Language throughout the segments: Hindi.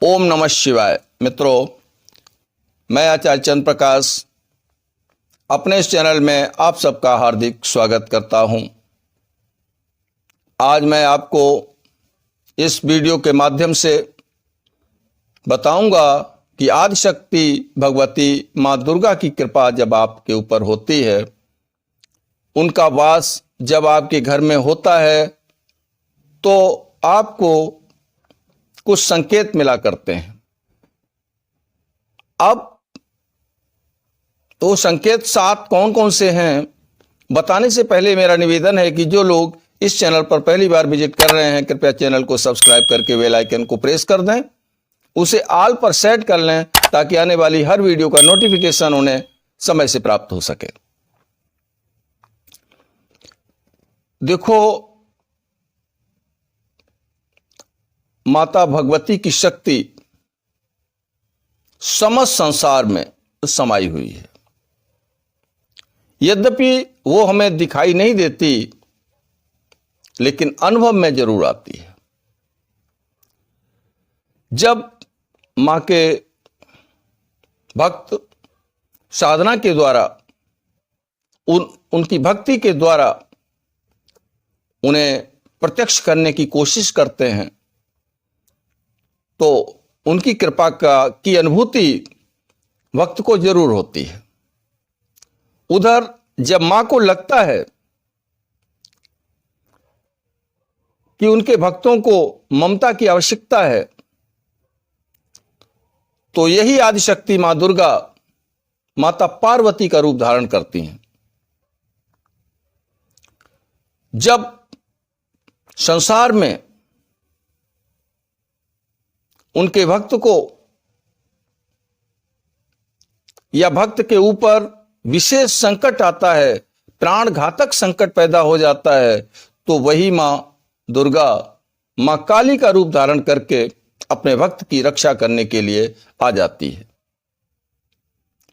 ओम नमः शिवाय। मित्रों, मैं आचार्य चंद्र प्रकाश अपने इस चैनल में आप सबका हार्दिक स्वागत करता हूं। आज मैं आपको इस वीडियो के माध्यम से बताऊंगा कि आदिशक्ति भगवती माँ दुर्गा की कृपा जब आपके ऊपर होती है, उनका वास जब आपके घर में होता है, तो आपको कुछ संकेत मिला करते हैं। अब तो संकेत 7 कौन कौन से हैं बताने से पहले मेरा निवेदन है कि जो लोग इस चैनल पर पहली बार विजिट कर रहे हैं, कृपया चैनल को सब्सक्राइब करके बेल आइकन को प्रेस कर दें, उसे ऑल पर सेट कर लें ताकि आने वाली हर वीडियो का नोटिफिकेशन उन्हें समय से प्राप्त हो सके। देखो, माता भगवती की शक्ति समस्त संसार में समाई हुई है। यद्यपि वो हमें दिखाई नहीं देती, लेकिन अनुभव में जरूर आती है। जब मां के भक्त साधना के द्वारा उनकी भक्ति के द्वारा उन्हें प्रत्यक्ष करने की कोशिश करते हैं, तो उनकी कृपा की अनुभूति भक्त को जरूर होती है। उधर जब मां को लगता है कि उनके भक्तों को ममता की आवश्यकता है, तो यही आदिशक्ति मां दुर्गा माता पार्वती का रूप धारण करती हैं। जब संसार में उनके भक्त को या भक्त के ऊपर विशेष संकट आता है, प्राण घातक संकट पैदा हो जाता है, तो वही मां दुर्गा मां काली का रूप धारण करके अपने भक्त की रक्षा करने के लिए आ जाती है।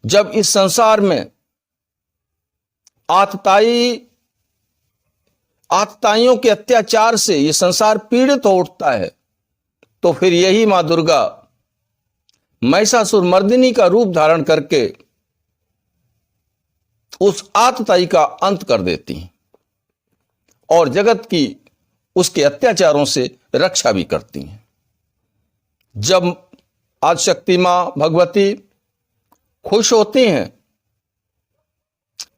जब इस संसार में आतताइयों के अत्याचार से ये संसार पीड़ित हो उठता है, तो फिर यही मां दुर्गा महिषासुर मर्दिनी का रूप धारण करके उस आतताई का अंत कर देती हैं और जगत की उसके अत्याचारों से रक्षा भी करती हैं। जब आदिशक्ति मां भगवती खुश होती हैं,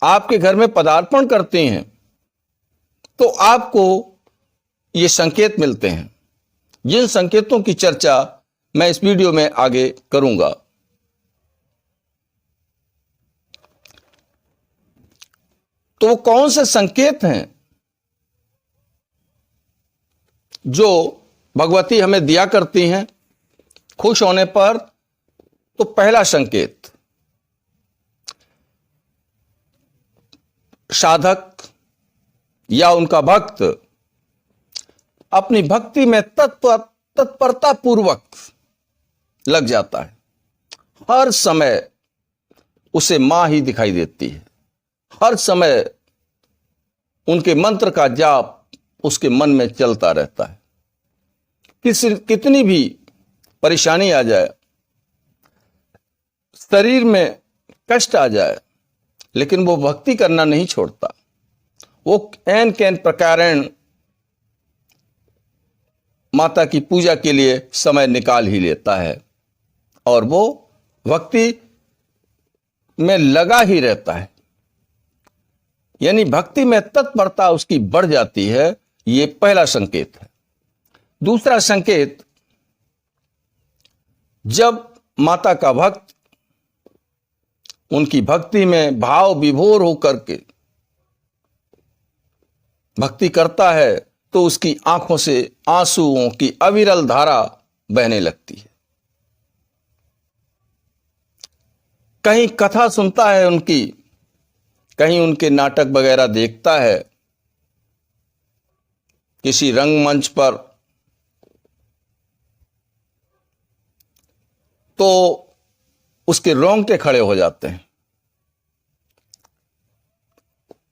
आपके घर में पदार्पण करती हैं, तो आपको ये संकेत मिलते हैं। जिन संकेतों की चर्चा मैं इस वीडियो में आगे करूंगा। तो वो कौन से संकेत हैं जो भगवती हमें दिया करती हैं खुश होने पर? तो पहला संकेत, साधक या उनका भक्त अपनी भक्ति में तत्परता पूर्वक लग जाता है। हर समय उसे मां ही दिखाई देती है। हर समय उनके मंत्र का जाप उसके मन में चलता रहता है। कितनी भी परेशानी आ जाए, शरीर में कष्ट आ जाए, लेकिन वो भक्ति करना नहीं छोड़ता। वो एन कैन प्रकारेण माता की पूजा के लिए समय निकाल ही लेता है और वो भक्ति में लगा ही रहता है। यानी भक्ति में तत्परता उसकी बढ़ जाती है। ये पहला संकेत है। दूसरा संकेत, जब माता का भक्त उनकी भक्ति में भाव विभोर होकर के भक्ति करता है, तो उसकी आंखों से आंसुओं की अविरल धारा बहने लगती है। कहीं कथा सुनता है उनकी, कहीं उनके नाटक वगैरह देखता है, किसी रंगमंच पर, तो उसके रोंगटे खड़े हो जाते हैं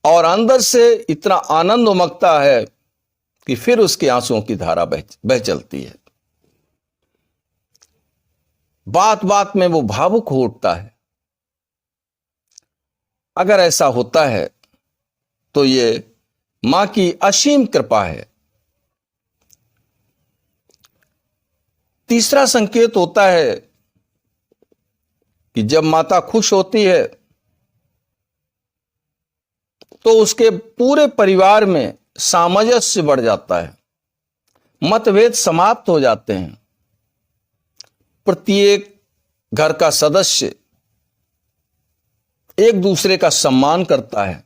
और अंदर से इतना आनंद उमगता है कि फिर उसके आंसुओं की धारा बह चलती है। बात बात में वो भावुक हो उठता है। अगर ऐसा होता है तो ये मां की असीम कृपा है। तीसरा संकेत होता है कि जब माता खुश होती है तो उसके पूरे परिवार में सामंजस्य बढ़ जाता है, मतभेद समाप्त हो जाते हैं। प्रत्येक घर का सदस्य एक दूसरे का सम्मान करता है,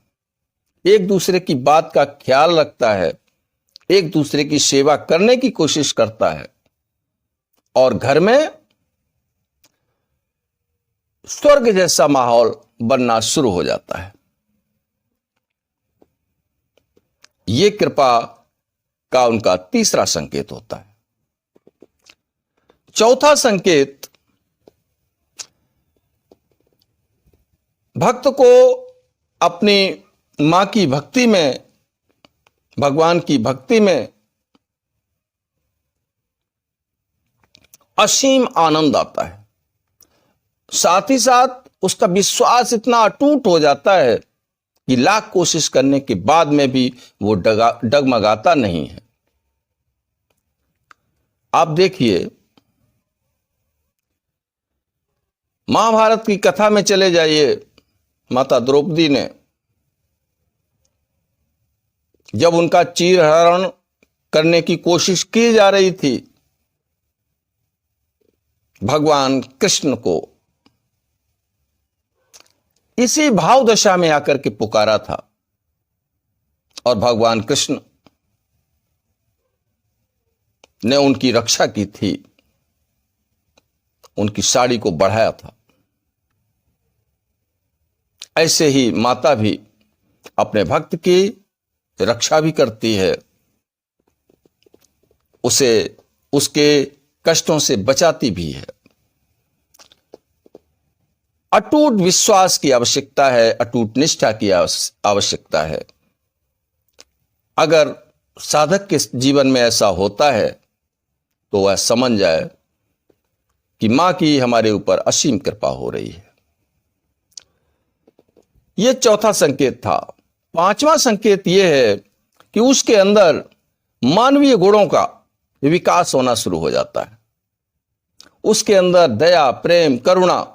एक दूसरे की बात का ख्याल रखता है, एक दूसरे की सेवा करने की कोशिश करता है और घर में स्वर्ग जैसा माहौल बनना शुरू हो जाता है। यह कृपा का उनका तीसरा संकेत होता है। चौथा संकेत भक्त को अपनी मां की भक्ति में, भगवान की भक्ति में असीम आनंद आता है। साथ ही साथ उसका विश्वास इतना अटूट हो जाता है कि लाख कोशिश करने के बाद में भी वो डगमगाता नहीं है। आप देखिए, महाभारत की कथा में चले जाइए। माता द्रौपदी ने जब उनका चीरहरण करने की कोशिश की जा रही थी, भगवान कृष्ण को इसी भाव दशा में आकर के पुकारा था और भगवान कृष्ण ने उनकी रक्षा की थी, उनकी साड़ी को बढ़ाया था। ऐसे ही माता भी अपने भक्त की रक्षा भी करती है, उसे उसके कष्टों से बचाती भी है। अटूट विश्वास की आवश्यकता है, अटूट निष्ठा की आवश्यकता है। अगर साधक के जीवन में ऐसा होता है तो वह समझ जाए कि मां की हमारे ऊपर असीम कृपा हो रही है। यह चौथा संकेत था। पांचवा संकेत यह है कि उसके अंदर मानवीय गुणों का विकास होना शुरू हो जाता है। उसके अंदर दया, प्रेम, करुणा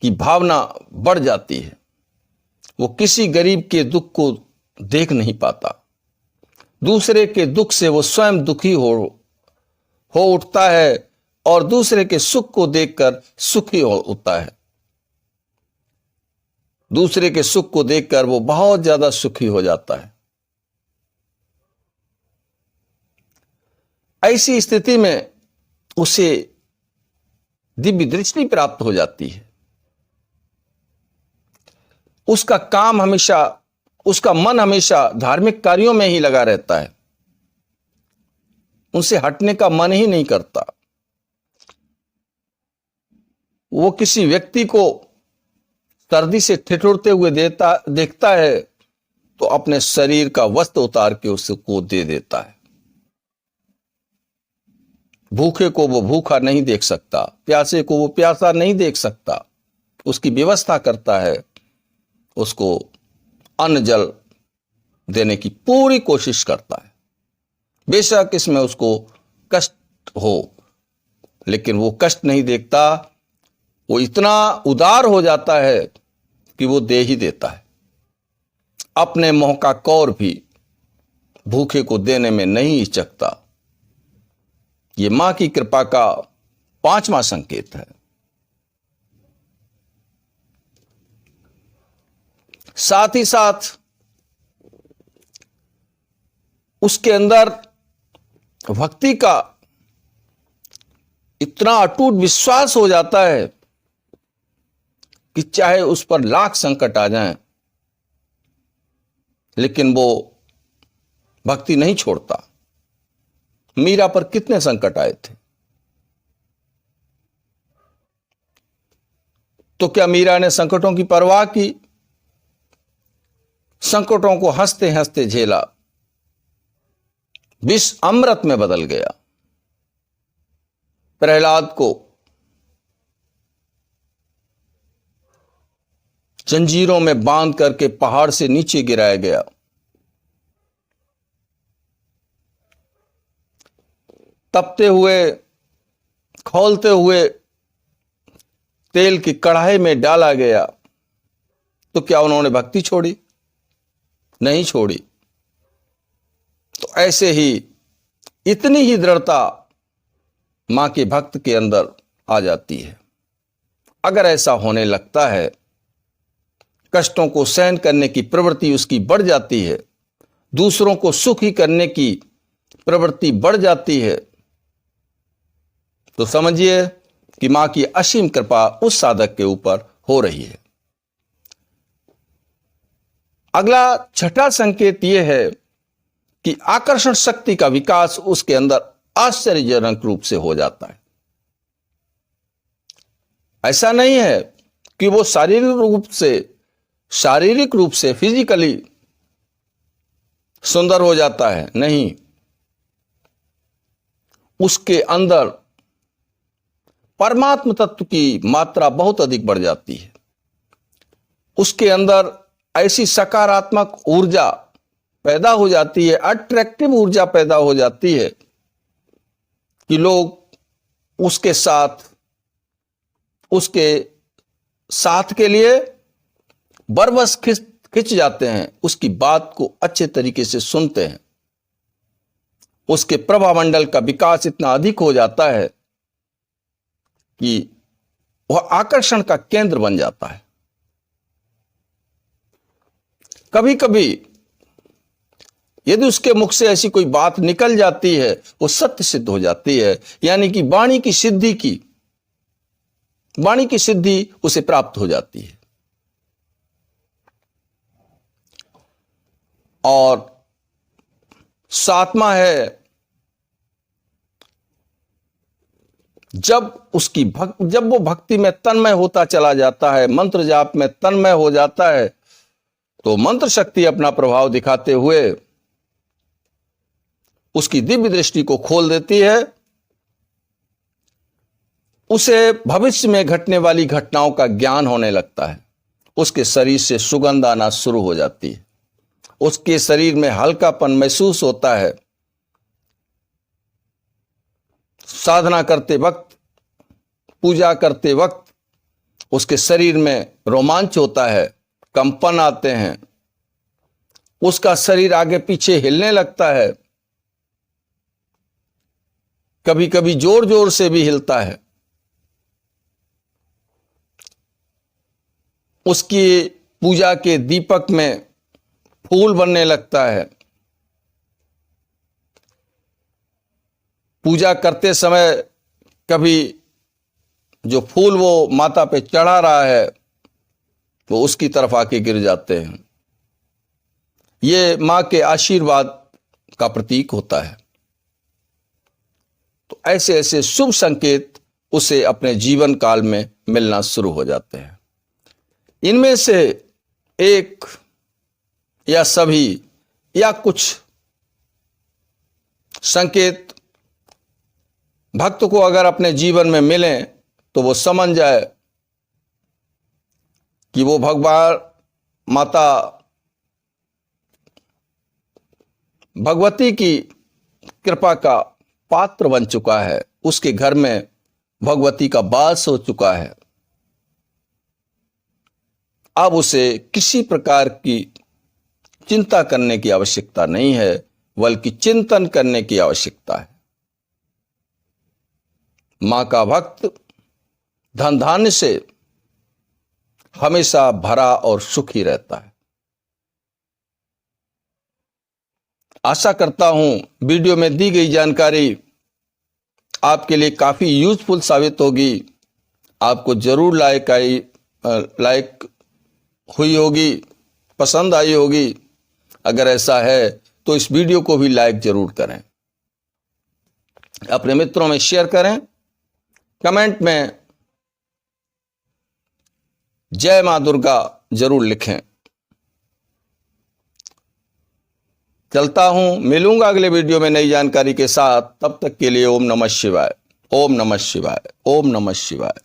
की भावना बढ़ जाती है। वो किसी गरीब के दुख को देख नहीं पाता, दूसरे के दुख से वो स्वयं दुखी हो उठता है और दूसरे के सुख को देखकर सुखी हो उठता है। दूसरे के सुख को देखकर वो बहुत ज्यादा सुखी हो जाता है। ऐसी स्थिति में उसे दिव्य दृष्टि प्राप्त हो जाती है। उसका मन हमेशा धार्मिक कार्यों में ही लगा रहता है, उनसे हटने का मन ही नहीं करता। वो किसी व्यक्ति को सर्दी से ठिठुरते हुए देखता है तो अपने शरीर का वस्त्र उतार के उसको दे देता है। भूखे को वो भूखा नहीं देख सकता, प्यासे को वो प्यासा नहीं देख सकता, उसकी व्यवस्था करता है, उसको अन्न जल देने की पूरी कोशिश करता है। बेशक इसमें उसको कष्ट हो, लेकिन वो कष्ट नहीं देखता। वो इतना उदार हो जाता है कि वो दे ही देता है। अपने मुंह का कौर भी भूखे को देने में नहीं हिचकता। ये मां की कृपा का पांचवा संकेत है। साथ ही साथ उसके अंदर भक्ति का इतना अटूट विश्वास हो जाता है कि चाहे उस पर लाख संकट आ जाएं, लेकिन वो भक्ति नहीं छोड़ता। मीरा पर कितने संकट आए थे, तो क्या मीरा ने संकटों की परवाह की? संकटों को हंसते हंसते झेला, विष अमृत में बदल गया। प्रहलाद को जंजीरों में बांध करके पहाड़ से नीचे गिराया गया। तपते हुए, खौलते हुए तेल की कढ़ाई में डाला गया, तो क्या उन्होंने भक्ति छोड़ी? नहीं छोड़ी। तो ऐसे ही इतनी ही दृढ़ता मां के भक्त के अंदर आ जाती है। अगर ऐसा होने लगता है, कष्टों को सहन करने की प्रवृत्ति उसकी बढ़ जाती है, दूसरों को सुखी करने की प्रवृत्ति बढ़ जाती है, तो समझिए कि मां की असीम कृपा उस साधक के ऊपर हो रही है। अगला छठा संकेत यह है कि आकर्षण शक्ति का विकास उसके अंदर आश्चर्यजनक रूप से हो जाता है। ऐसा नहीं है कि वो शारीरिक रूप से फिजिकली सुंदर हो जाता है, नहीं, उसके अंदर परमात्म तत्व की मात्रा बहुत अधिक बढ़ जाती है। उसके अंदर ऐसी सकारात्मक ऊर्जा पैदा हो जाती है, अट्रैक्टिव ऊर्जा पैदा हो जाती है कि लोग उसके साथ के लिए बरबस खिंच जाते हैं, उसकी बात को अच्छे तरीके से सुनते हैं। उसके प्रभामंडल का विकास इतना अधिक हो जाता है कि वह आकर्षण का केंद्र बन जाता है। कभी कभी यदि उसके मुख से ऐसी कोई बात निकल जाती है, वो सत्य सिद्ध हो जाती है, यानी कि वाणी की सिद्धि उसे प्राप्त हो जाती है। और सातवां है, जब वो भक्ति में तन्मय होता चला जाता है, मंत्र जाप में तन्मय हो जाता है, तो मंत्र शक्ति अपना प्रभाव दिखाते हुए उसकी दिव्य दृष्टि को खोल देती है। उसे भविष्य में घटने वाली घटनाओं का ज्ञान होने लगता है। उसके शरीर से सुगंध आना शुरू हो जाती है। उसके शरीर में हल्कापन महसूस होता है। साधना करते वक्त, पूजा करते वक्त उसके शरीर में रोमांच होता है, कंपन आते हैं, उसका शरीर आगे पीछे हिलने लगता है, कभी कभी जोर जोर से भी हिलता है। उसकी पूजा के दीपक में फूल बनने लगता है। पूजा करते समय कभी जो फूल वो माता पे चढ़ा रहा है वो उसकी तरफ आके गिर जाते हैं। ये मां के आशीर्वाद का प्रतीक होता है। तो ऐसे ऐसे शुभ संकेत उसे अपने जीवन काल में मिलना शुरू हो जाते हैं। इनमें से एक या सभी या कुछ संकेत भक्त को अगर अपने जीवन में मिलें तो वो समझ जाए कि वो भगवान माता भगवती की कृपा का पात्र बन चुका है, उसके घर में भगवती का वास हो चुका है। अब उसे किसी प्रकार की चिंता करने की आवश्यकता नहीं है, बल्कि चिंतन करने की आवश्यकता है। मां का भक्त धन धान्य से हमेशा भरा और सुखी रहता है। आशा करता हूं वीडियो में दी गई जानकारी आपके लिए काफी यूजफुल साबित होगी। आपको जरूर लाइक हुई होगी, पसंद आई होगी। अगर ऐसा है तो इस वीडियो को भी लाइक जरूर करें, अपने मित्रों में शेयर करें, कमेंट में जय मां दुर्गा जरूर लिखें। चलता हूं, मिलूंगा अगले वीडियो में नई जानकारी के साथ। तब तक के लिए ओम नमः शिवाय। ओम नमः शिवाय, ओम नमः शिवाय।